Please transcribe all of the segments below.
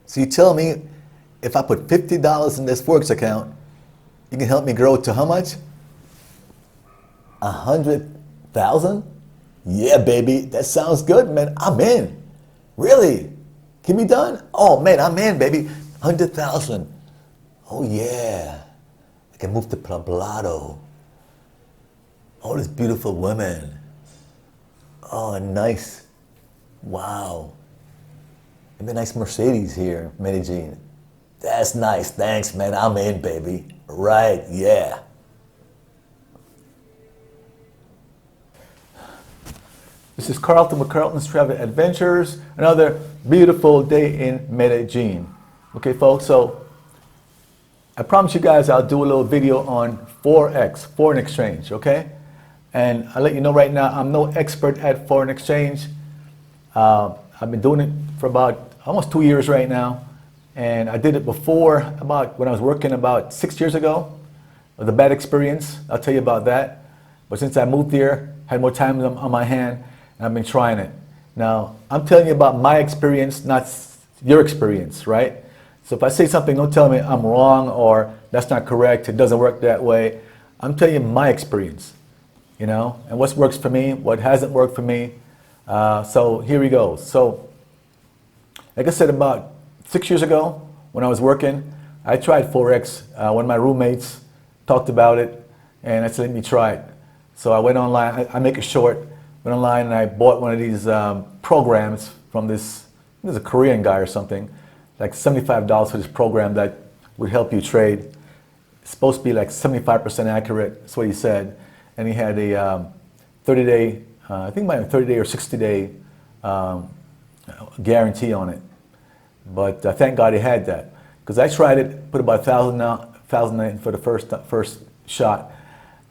So you tell me if I put $50 in this Forex account, you can help me grow to how much? 100,000? Yeah, baby, that sounds good, man. I'm in. Really? Can be done? Oh, man, I'm in, baby. 100,000. Oh, yeah. I can move to Poblado. All these beautiful women. Oh, nice. Wow. And a nice Mercedes here, Medellin. That's nice. Thanks, man. I'm in, baby. Right, yeah. This is Carlton with Carlton's Travel Adventures. Another beautiful day in Medellin. Okay, folks, so I promise you guys I'll do a little video on Forex, foreign exchange, okay? And I'll let you know right now, I'm no expert at foreign exchange. I've been doing it for about almost 2 years right now. And I did it before, about when I was working about 6 years ago. It was a bad experience, I'll tell you about that. But since I moved here, had more time on my hand, and I've been trying it. Now, I'm telling you about my experience, not your experience, right? So if I say something, don't tell me I'm wrong or that's not correct, it doesn't work that way. I'm telling you my experience, you know, and what works for me, what hasn't worked for me. So here we go. So, like I said, about 6 years ago, when I was working, I tried Forex. One of my roommates talked about it, and I said, let me try it. So I went online, I make it short, went online and I bought one of these programs from this a Korean guy or something, like $75 for this program that would help you trade. It's supposed to be like 75% accurate, that's what he said. And he had a 30-day, I think my 30-day or 60-day guarantee on it. But thank God he had that. Because I tried it, put about $1,000 in for the first shot.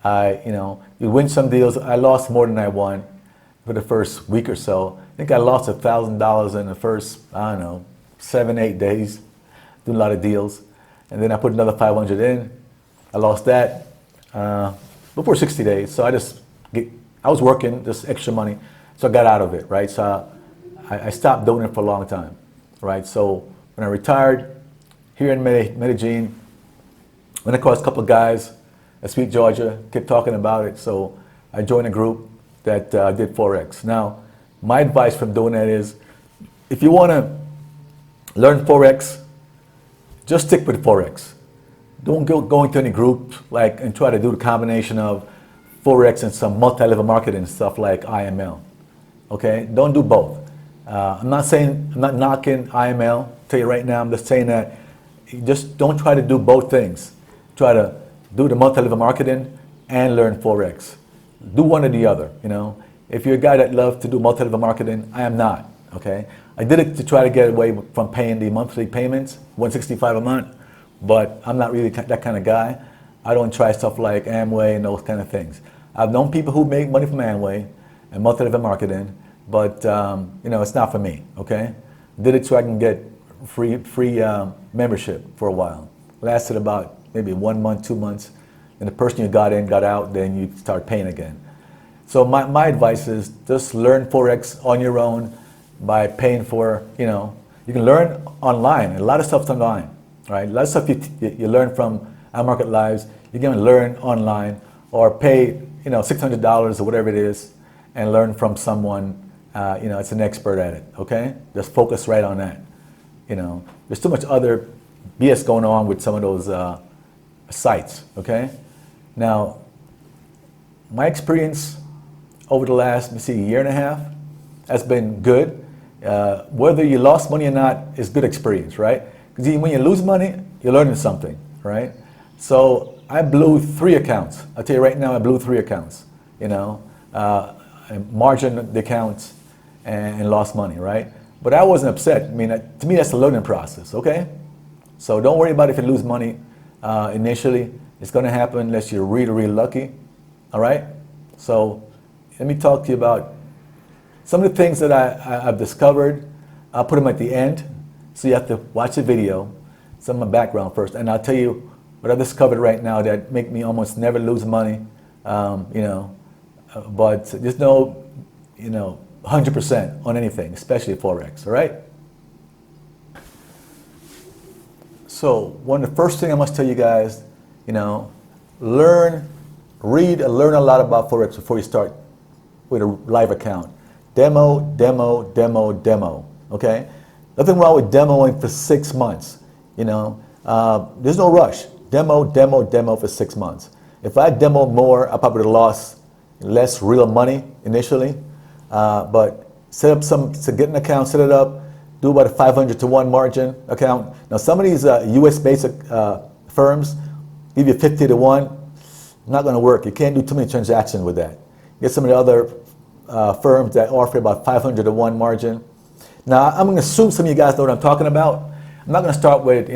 You win some deals. I lost more than I won for the first week or so. I think I lost $1,000 in the first, 7, 8 days, doing a lot of deals. And then I put another 500 in. I lost that before 60 days. So I was working, just extra money. So I got out of it, right? So I stopped doing it for a long time, right? So when I retired here in Medellin, went across a couple of guys at Sweet, Georgia, kept talking about it. So I joined a group that did Forex. Now, my advice from doing that is, if you want to learn Forex, just stick with Forex. Don't go into any group and try to do the combination of Forex and some multi-level marketing stuff like IML. Okay, don't do both. I'm not knocking IML. Tell you right now, I'm just saying that you just don't try to do both things. Try to do the multi-level marketing and learn Forex. Do one or the other, you know. If you're a guy that loves to do multi-level marketing, I am not, okay? I did it to try to get away from paying the monthly payments, $165 a month, but I'm not really that kind of guy. I don't try stuff like Amway and those kind of things. I've known people who make money from Amway and multi-level marketing, but it's not for me, okay? Did it so I can get free membership for a while. Lasted about maybe 1 month, 2 months. And the person you got in, got out, then you start paying again. So my advice is just learn Forex on your own by paying for, you can learn online. A lot of stuff's online, right? A lot of stuff you learn from iMarket Lives, you can learn online or pay, $600 or whatever it is and learn from someone, it's an expert at it, okay? Just focus right on that. There's too much other BS going on with some of those sites, okay? Now, my experience over the last, year and a half has been good. Whether you lost money or not is good experience, right? Because when you lose money, you're learning something, right? So I blew 3 accounts. I'll tell you right now, I blew 3 accounts, margin the accounts and lost money, right? But I wasn't upset. To me, that's a learning process, okay? So don't worry about if you lose money initially. It's going to happen unless you're really, really lucky, all right? So let me talk to you about some of the things that I've discovered. I'll put them at the end, so you have to watch the video, some of my background first, and I'll tell you what I've discovered right now that make me almost never lose money, but just know, 100% on anything, especially Forex, all right? So one of the first things I must tell you guys, read and learn a lot about Forex before you start with a live account. Demo, demo, demo, demo, okay? Nothing wrong with demoing for 6 months, there's no rush. Demo, demo, demo for 6 months. If I demoed more, I probably would have lost less real money initially, but set up to get an account, set it up, do about a 500 to 1 margin account. Now some of these US-based firms give you 50 to 1. Not going to work. You can't do too many transactions with that. Get some of the other firms that offer about 500 to 1 margin. Now I'm going to assume some of you guys know what I'm talking about. I'm not going to start with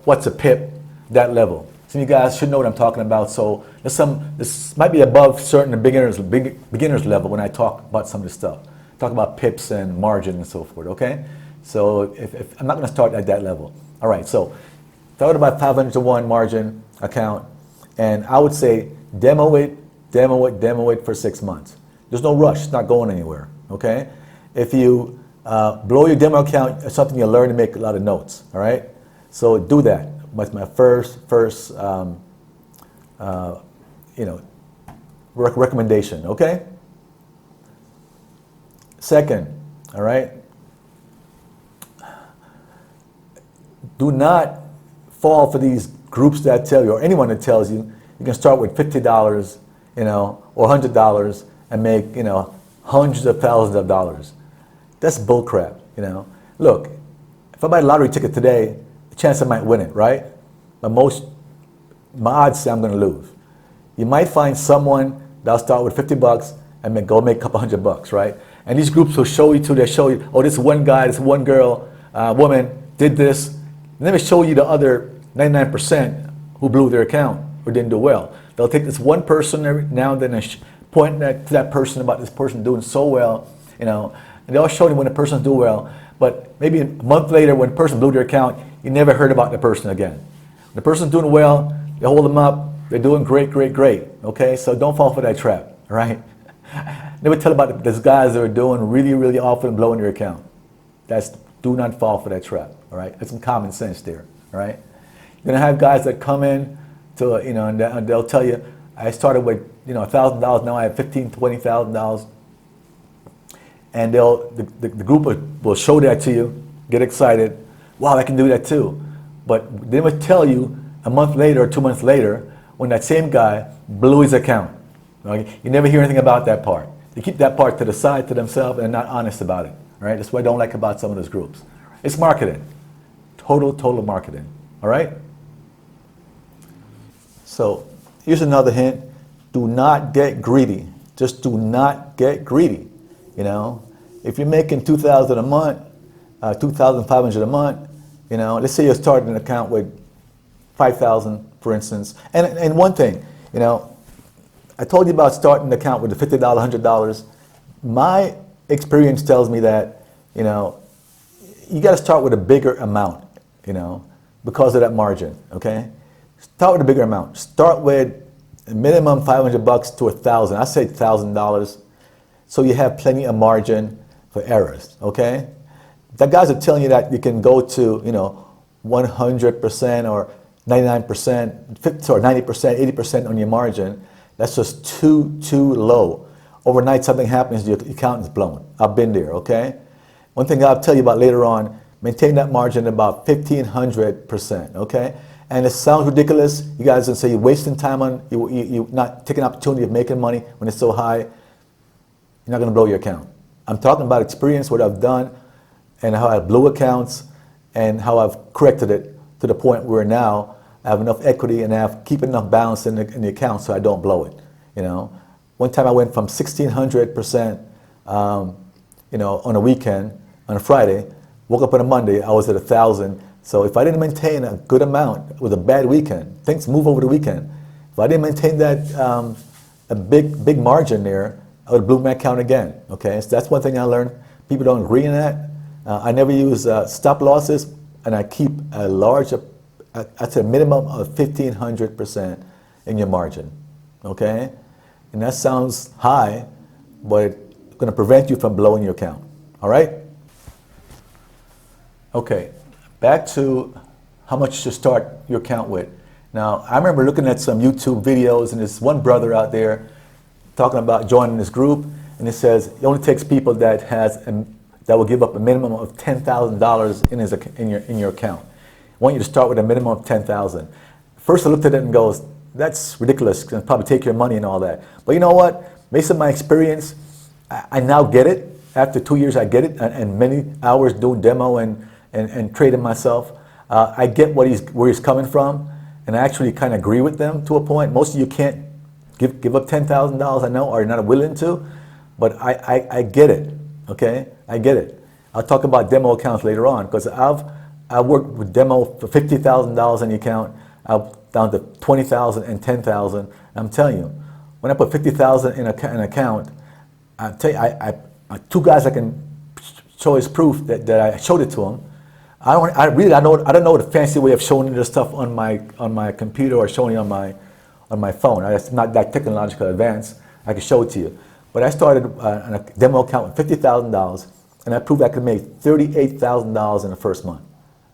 what's a pip, that level. Some of you guys should know what I'm talking about. So this might be above certain beginners level when I talk about some of this stuff. Talk about pips and margin and so forth. Okay. So if I'm not going to start at that level. All right. So start with about 500 to 1 margin account, and I would say demo it for 6 months. There's no rush. It's not going anywhere. Okay. If you blow your demo account, it's something you learn to make a lot of notes. All right. So do that. That's my first recommendation. Okay. Second, all right. Do not fall for these groups that tell you, or anyone that tells you, you can start with $50, or $100 and make, hundreds of thousands of dollars. That's bullcrap, Look, if I buy a lottery ticket today, the chance I might win it, right? But my odds say I'm going to lose. You might find someone that'll start with $50 and go make a couple $100, right? And these groups will show you oh, this one guy, this one girl, woman did this. And then they show you the other 99% who blew their account or didn't do well. They'll take this one person every now and then and point to that person about this person doing so well, and they'll show you when the person do well. But maybe a month later, when the person blew their account, you never heard about the person again. When the person's doing well, they hold them up. They're doing great, great, great. Okay, so don't fall for that trap. All right. Never tell about those guys that are doing really, really awful and blowing their account. Do not fall for that trap. All right, that's some common sense there. All right, you're gonna have guys that come in to and they'll tell you, I started with $1,000, now I have $15,000, $20,000, and the group will show that to you, get excited, wow, I can do that too. But they will tell you a month later or 2 months later when that same guy blew his account. Okay? You never hear anything about that part. They keep that part to the side to themselves and not honest about it. Right? That's what I don't like about some of those groups. It's marketing. Total marketing. All right? So here's another hint. Do not get greedy. Just do not get greedy. If you're making $2,000 a month, $2,500 a month, let's say you're starting an account with $5,000, for instance. And one thing, I told you about starting an account with the $50, $100. My experience tells me that, you got to start with a bigger amount, because of that margin, okay? Start with a bigger amount. Start with a minimum $500 to $1,000. I say $1,000, so you have plenty of margin for errors, okay? The guys are telling you that you can go to, 100% or 99%, 50 or 90%, 80% on your margin. That's just too low. Overnight something happens, your account is blown. I've been there, okay? One thing I'll tell you about later on, maintain that margin at about 1,500%, okay? And it sounds ridiculous. You guys will say you're wasting time on, you're not taking the opportunity of making money when it's so high. You're not gonna blow your account. I'm talking about experience, what I've done, and how I blew accounts, and how I've corrected it to the point where now I have enough equity and I have keep enough balance in the account so I don't blow it. One time I went from 1,600%, on a weekend, on a Friday, woke up on a Monday, I was at 1,000. So if I didn't maintain a good amount with a bad weekend, things move over the weekend. If I didn't maintain that a big margin there, I would have blew my account again. Okay, so that's one thing I learned. People don't agree in that. I never use stop losses, and I keep a large, at a minimum of 1,500% in your margin. Okay, and that sounds high, but it's going to prevent you from blowing your account. All right. Okay, back to how much you should start your account with. Now, I remember looking at some YouTube videos, and there's one brother out there talking about joining this group, and it says it only takes people that will give up a minimum of $10,000 in your account. I want you to start with a minimum of $10,000. First, I looked at it and goes, that's ridiculous. It's gonna probably take your money and all that. But you know what? Based on my experience, I now get it. After 2 years, I get it, and many hours doing demo and trading myself. I get where he's coming from, and I actually kind of agree with them to a point. Most of you can't give up $10,000, I know, or you're not willing to, but I get it. Okay, I get it. I'll talk about demo accounts later on, because I worked with demo for $50,000 in the account, down to $20,000 and $10,000. I'm telling you, when I put $50,000 in an account, I tell you, two guys I can show as proof that I showed it to them. I don't know the fancy way of showing you this stuff on my computer or showing you on my phone. It's not that technological advanced. I can show it to you. But I started on a demo account with $50,000, and I proved I could make $38,000 in the first month.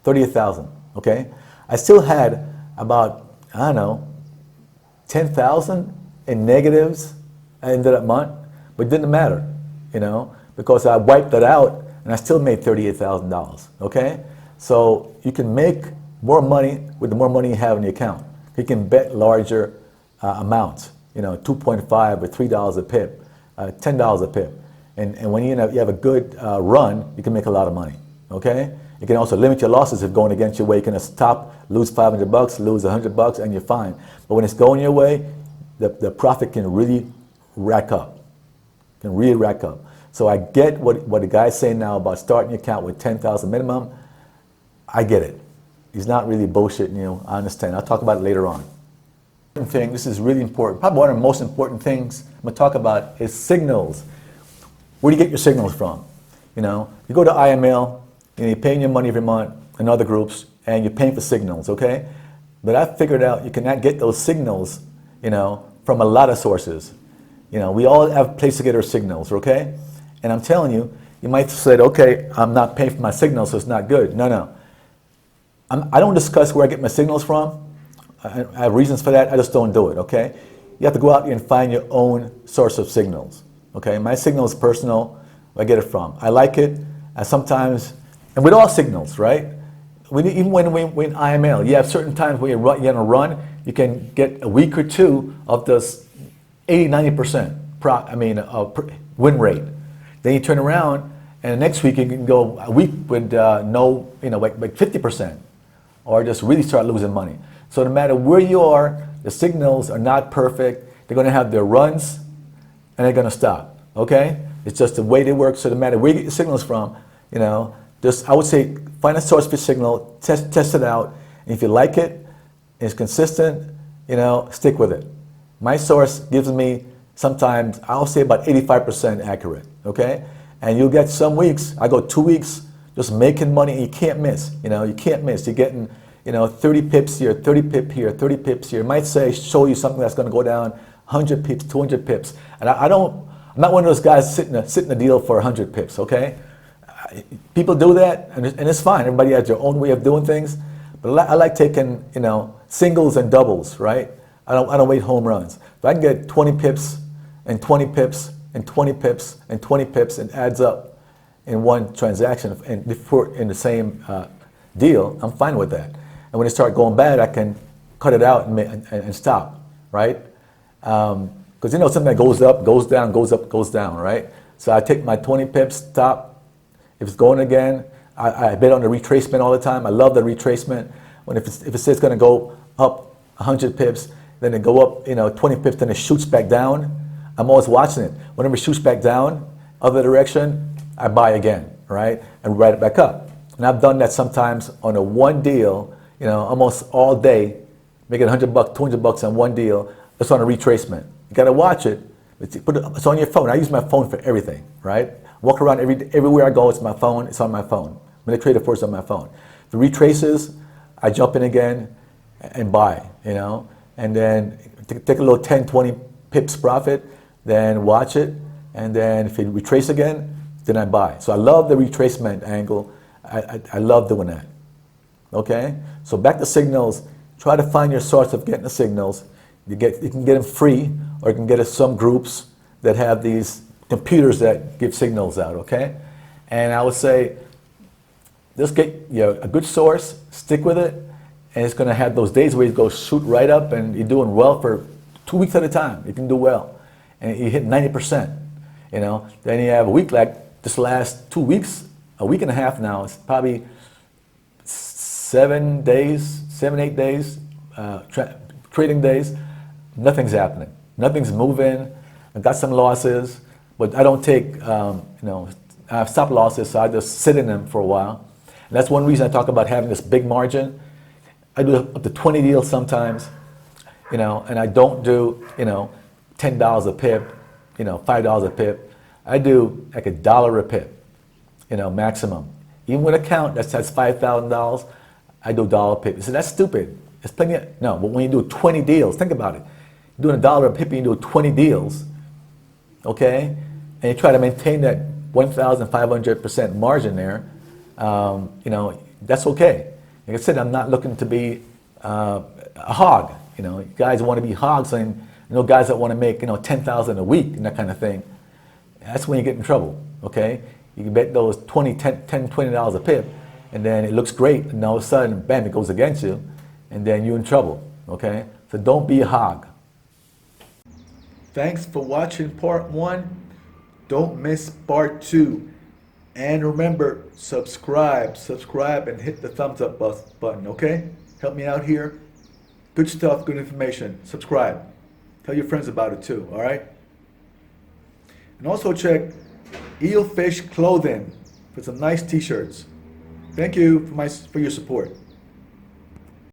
$38,000. Okay. I still had about, I don't know, 10,000 in negatives at the end of that month, but it didn't matter, you know, because I wiped that out and I still made $38,000. Okay. So you can make more money with the more money you have in the account. You can bet larger amounts, you know, 2.5 or $3 a pip, $10 a pip. And when you have a good run, you can make a lot of money. Okay. You can also limit your losses if going against your way. You can stop, lose $500, lose $100, and you're fine. But when it's going your way, the profit can really rack up. Can really rack up. So I get what the guy's saying now about starting your account with $10,000 minimum. I get it. He's not really bullshitting you. I understand. I'll talk about it later on. This is really important. Probably one of the most important things I'm going to talk about is signals. Where do you get your signals from? You know, you go to IML. You're paying your money every month in other groups, and you're paying for signals, okay? But I figured out you cannot get those signals, you know, from a lot of sources. You know, we all have a place to get our signals, okay? And I'm telling you, you might say, okay, I'm not paying for my signals, so it's not good. No. I don't discuss where I get my signals from. I have reasons for that. I just don't do it, okay? You have to go out there and find your own source of signals, okay? My signal is personal. Where I get it from. I like it. Sometimes... And with all signals, right? Even when we in IML, you have certain times when you're going to run, you can get a week or two of this 80-90% win rate. Then you turn around, and the next week you can go a week with like 50%, or just really start losing money. So no matter where you are, the signals are not perfect. They're going to have their runs, and they're going to stop. Okay? It's just the way they work. So no matter where you get your signals from, you know. I would say find a source for signal, test it out, and if you like it, and it's consistent, you know, stick with it. My source gives me sometimes, I'll say about 85% accurate, okay? And you'll get some weeks, I go 2 weeks just making money, and you can't miss, you know, you can't miss. You're getting, you know, 30 pips here, 30 pip here, 30 pips here. It might show you something that's going to go down 100 pips, 200 pips. And I'm not one of those guys sitting a deal for 100 pips, okay? People do that, and it's fine. Everybody has their own way of doing things, but I like taking, you know, singles and doubles, right? I don't wait home runs. If I can get 20 pips and 20 pips and 20 pips and 20 pips, and adds up in one transaction and in the same deal, I'm fine with that. And when it starts going bad, I can cut it out and stop, right? Because you know something that goes up, goes down, goes up, goes down, right? So I take my 20 pips, stop. If it's going again, I bet on the retracement all the time. I love the retracement. If it says it's going to go up 100 pips, then it go up, you know, 20 pips, then it shoots back down. I'm always watching it. Whenever it shoots back down, other direction, I buy again, right, and write it back up. And I've done that sometimes on a one deal, you know, almost all day, making $100, $200 on one deal. It's on a retracement. You got to watch it. It's on your phone. I use my phone for everything, right? Walk around everywhere I go, it's my phone, it's on my phone. When I trade it first on my phone. If it retraces, I jump in again and buy, you know, and then take a little 10, 20 pips profit, then watch it, and then if it retraces again, then I buy. So I love the retracement angle. I love doing that. Okay? So back to signals. Try to find your source of getting the signals. You can get them free, or you can get it some groups that have these computers that give signals out, okay? And I would say, just get a good source, stick with it, and it's going to have those days where you go shoot right up and you're doing well for 2 weeks at a time. You can do well. And you hit 90%, Then you have a week like this last 2 weeks, a week and a half now, it's probably 7, 8 days, trading days, nothing's happening. Nothing's moving. I got some losses, but I don't take, I have stop losses, so I just sit in them for a while. And that's one reason I talk about having this big margin. I do up to 20 deals sometimes, and I don't do, $10 a pip, $5 a pip. I do like $1 a pip, maximum. Even with an account that's $5,000, I do $1 a pip. You say, that's stupid. It's plenty of, no, but when you do 20 deals, think about it. You're doing $1 a pip, you do 20 deals, okay? And you try to maintain that 1,500% margin there, that's okay. Like I said, I'm not looking to be a hog. You guys want to be hogs, and guys that want to make $10,000 a week and that kind of thing. That's when you get in trouble. Okay, you can bet those $20 a pip, and then it looks great, and all of a sudden, bam, it goes against you, and then you're in trouble. Okay, so don't be a hog. Thanks for watching part 1. Don't miss part 2. And remember, subscribe, and hit the thumbs up button, okay? Help me out here. Good stuff, good information. Subscribe. Tell your friends about it too, all right? And also check Eelfish Clothing for some nice t-shirts. Thank you for your support.